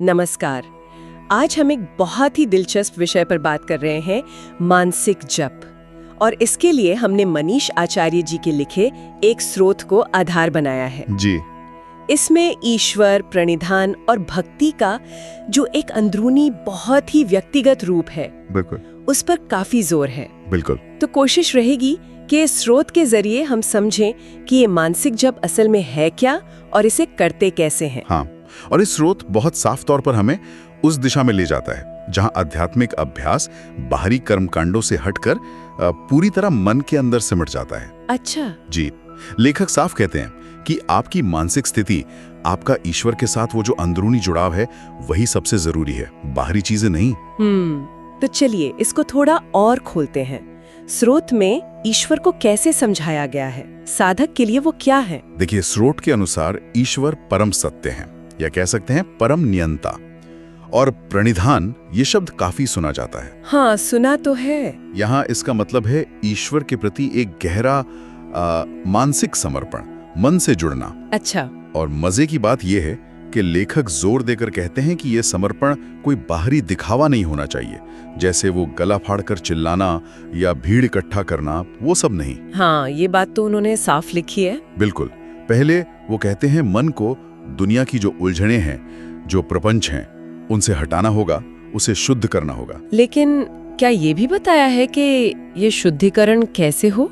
नमस्कार। आज हम एक बहुत ही दिलचस्प विषय पर बात कर रहे हैं, मानसिक जप। और इसके लिए हमने मनीष आचार्य जी के लिखे एक स्रोत को आधार बनाया है जी। इसमें ईश्वर, प्रणिधान और भक्ति का जो एक अंदरूनी बहुत ही व्यक्तिगत रूप है, बिल्कुल उस पर काफी जोर है। बिल्कुल। तो कोशिश रहेगी कि इस स्रोत के जरिए हम समझें कि ये मानसिक जप असल में है क्या और इसे करते कैसे हैं। हाँ, और इस स्रोत बहुत साफ तौर पर हमें उस दिशा में ले जाता है जहां आध्यात्मिक अभ्यास बाहरी कर्मकांडों से हटकर पूरी तरह मन के अंदर सिमट जाता है। अच्छा जी, लेखक साफ कहते हैं कि आपकी मानसिक स्थिति, आपका ईश्वर के साथ वो जो अंदरूनी जुड़ाव है, वही सबसे जरूरी है, बाहरी चीजें नहीं। तो चलिए इसको थोड़ा और खोलते हैं। स्रोत में ईश्वर को कैसे समझाया गया है, साधक के लिए वो क्या है? देखिए, स्रोत के अनुसार ईश्वर परम सत्य हैं, या कह सकते हैं परम नियंता। और प्रणिधान ये शब्द काफी सुना जाता है। हाँ, सुना तो है। यहाँ इसका मतलब है ईश्वर के प्रति एक गहरा मानसिक समर्पण, मन से जुड़ना। अच्छा। और मजे की बात यह है कि लेखक जोर देकर कहते हैं कि यह समर्पण कोई बाहरी दिखावा नहीं होना चाहिए, जैसे वो गला फाड़कर चिल्लाना या भीड़ इकट्ठा करना, वो सब नहीं। हाँ, ये बात तो उन्होंने साफ लिखी है। बिल्कुल। पहले वो कहते हैं मन को दुनिया की जो उलझने हैं, जो प्रपंच हैं, उनसे हटाना होगा, उसे शुद्ध करना होगा। लेकिन क्या ये भी बताया है कि ये शुद्धिकरण कैसे हो?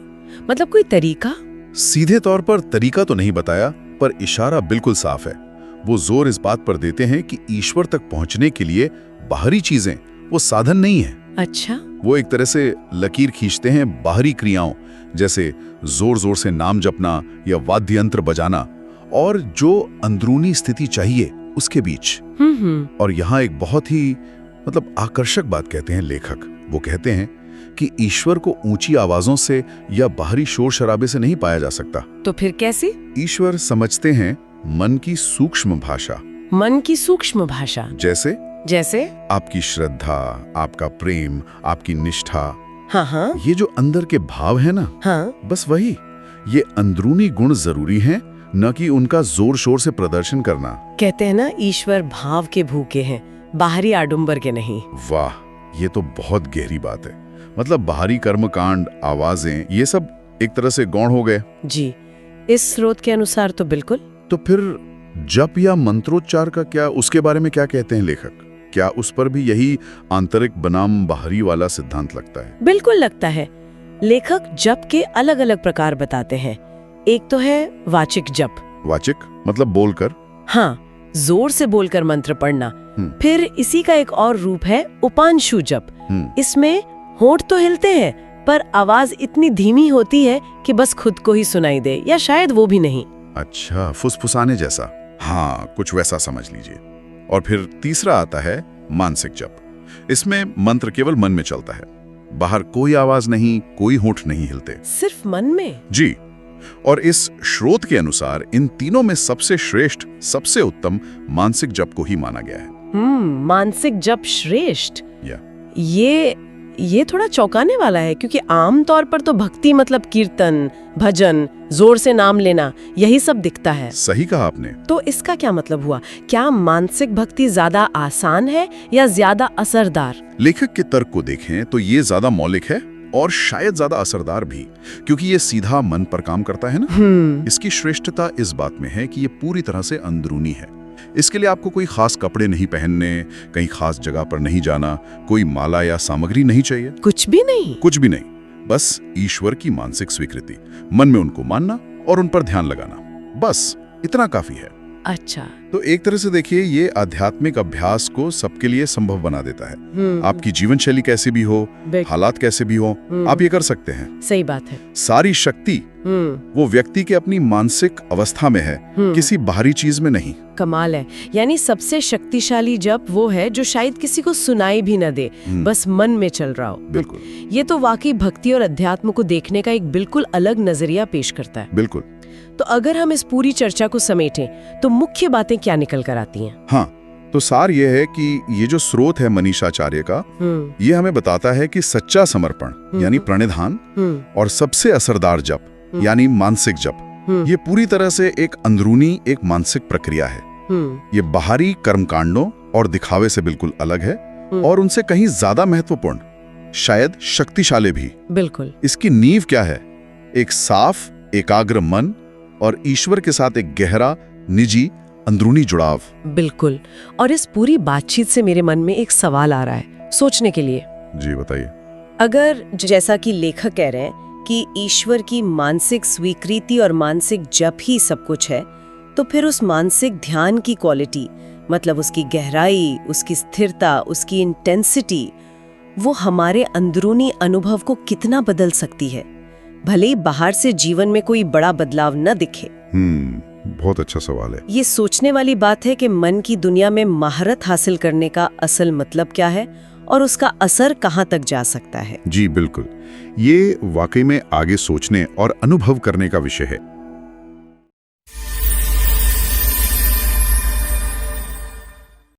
मतलब कोई तरीका? सीधे तौर पर तरीका तो नहीं बताया, पर इशारा बिल्कुल साफ है। वो जोर इस बात पर देते हैं कि ईश्वर तक पहुंचने के लिए बाहरी चीजें वो साधन नहीं है। अच्छा। वो एक तरह से लकीर खींचते हैं बाहरी क्रियाओं, जैसे जोर जोर से नाम जपना या वाद्य यंत्र बजाना, और जो अंदरूनी स्थिति चाहिए उसके बीच। और यहाँ एक बहुत ही आकर्षक बात कहते हैं लेखक। वो कहते हैं कि ईश्वर को ऊंची आवाजों से या बाहरी शोर शराबे से नहीं पाया जा सकता। तो फिर कैसे? ईश्वर समझते हैं मन की सूक्ष्म भाषा। मन की सूक्ष्म भाषा जैसे आपकी श्रद्धा, आपका प्रेम, आपकी निष्ठा। हाँ। ये जो अंदर के भाव है ना, हाँ। बस वही। ये अंदरूनी गुण जरूरी हैं, न कि उनका जोर शोर से प्रदर्शन करना। कहते हैं ना, ईश्वर भाव के भूखे हैं, बाहरी आडंबर के नहीं। वाह, ये तो बहुत गहरी बात है। मतलब बाहरी कर्मकांड, आवाजें, ये सब एक तरह से गौण हो गए। जी, इस स्रोत के अनुसार तो बिल्कुल। तो फिर जप या मंत्रोच्चार का क्या, उसके बारे में क्या कहते हैं लेखक? क्या उस पर भी यही आंतरिक बनाम बाहरी वाला सिद्धांत लगता है? बिल्कुल लगता है। लेखक जप के अलग अलग प्रकार बताते हैं। एक तो है वाचिक जप। वाचिक मतलब बोलकर? हाँ, जोर से बोलकर मंत्र पढ़ना। फिर इसी का एक और रूप है उपांशु जप। इसमें होंठ तो हिलते हैं, पर आवाज इतनी धीमी होती है कि बस खुद को ही सुनाई दे, या शायद वो भी नहीं। अच्छा, फुसफुसाने जैसा। हाँ, कुछ वैसा समझ लीजिए। और फिर तीसरा आता है मानसिक जप। इसमें मंत्र केवल मन में चलता है, बाहर कोई आवाज नहीं, कोई होंठ नहीं हिलते, सिर्फ मन में। जी। और इस स्रोत के अनुसार इन तीनों में सबसे श्रेष्ठ, सबसे उत्तम मानसिक जप को ही माना गया है। मानसिक जप श्रेष्ठ। ये थोड़ा चौंकाने वाला है, क्योंकि आम तौर पर तो भक्ति मतलब कीर्तन, भजन, जोर से नाम लेना, यही सब दिखता है। सही कहा आपने। तो इसका क्या मतलब हुआ? क्या मानसिक भक्ति ज्यादा आसान है या ज्यादा असरदार? लेखक के तर्क को देखें तो ये ज्यादा मौलिक है और शायद ज्यादा असरदार भी, क्योंकि ये सीधा मन पर काम करता है ना। इसकी श्रेष्ठता इस बात में है कि ये पूरी तरह से अंदरूनी है। इसके लिए आपको कोई खास कपड़े नहीं पहनने, कहीं खास जगह पर नहीं जाना, कोई माला या सामग्री नहीं चाहिए। कुछ भी नहीं? कुछ भी नहीं। बस ईश्वर की मानसिक स्वीकृति, मन में उनको मानना और उन पर ध्यान लगाना, बस इतना काफी है। अच्छा। तो एक तरह से देखिए, ये आध्यात्मिक अभ्यास को सबके लिए संभव बना देता है। आपकी जीवन शैली कैसी भी हो, हालात कैसे भी हो, आप ये कर सकते हैं। सही बात है। सारी शक्ति वो व्यक्ति के अपनी मानसिक अवस्था में है, किसी बाहरी चीज में नहीं। कमाल है। यानी सबसे शक्तिशाली जप वो है जो शायद किसी को सुनाई भी न दे, बस मन में चल रहा हो। बिल्कुल। ये तो वाकई भक्ति और अध्यात्म को देखने का एक बिल्कुल अलग नजरिया पेश करता है। बिल्कुल। तो अगर हम इस पूरी चर्चा को समेटें तो मुख्य बातें क्या निकल कर आती हैं? हाँ, तो सार ये है कि ये जो स्रोत है मनीष आचार्य का, ये हमें बताता है कि सच्चा समर्पण यानी प्रणिधान और सबसे असरदार जप यानी मानसिक जप, ये पूरी तरह से एक अंदरूनी, एक मानसिक प्रक्रिया है। ये बाहरी कर्मकांडों और दिखावे से बिल्कुल अलग है और उनसे कहीं ज्यादा महत्वपूर्ण, शायद शक्तिशाली भी। बिल्कुल। इसकी नींव क्या है? एक साफ, एकाग्र मन और ईश्वर के साथ एक गहरा, निजी, अंदरूनी जुड़ाव। बिल्कुल। और इस पूरी बातचीत से मेरे मन में एक सवाल आ रहा है सोचने के लिए। जी बताइए। अगर जैसा कि लेखक कह रहे हैं कि ईश्वर की मानसिक स्वीकृति और मानसिक जप ही सब कुछ है, तो फिर उस मानसिक ध्यान की क्वालिटी, मतलब उसकी गहराई, उसकी स्थिरता, उसकी इंटेंसिटी, वो हमारे अंदरूनी अनुभव को कितना बदल सकती है, भले ही बाहर से जीवन में कोई बड़ा बदलाव न दिखे। बहुत अच्छा सवाल है। ये सोचने वाली बात है कि मन की दुनिया में महारत हासिल करने का असल मतलब क्या है और उसका असर कहाँ तक जा सकता है। जी बिल्कुल, ये वाकई में आगे सोचने और अनुभव करने का विषय है।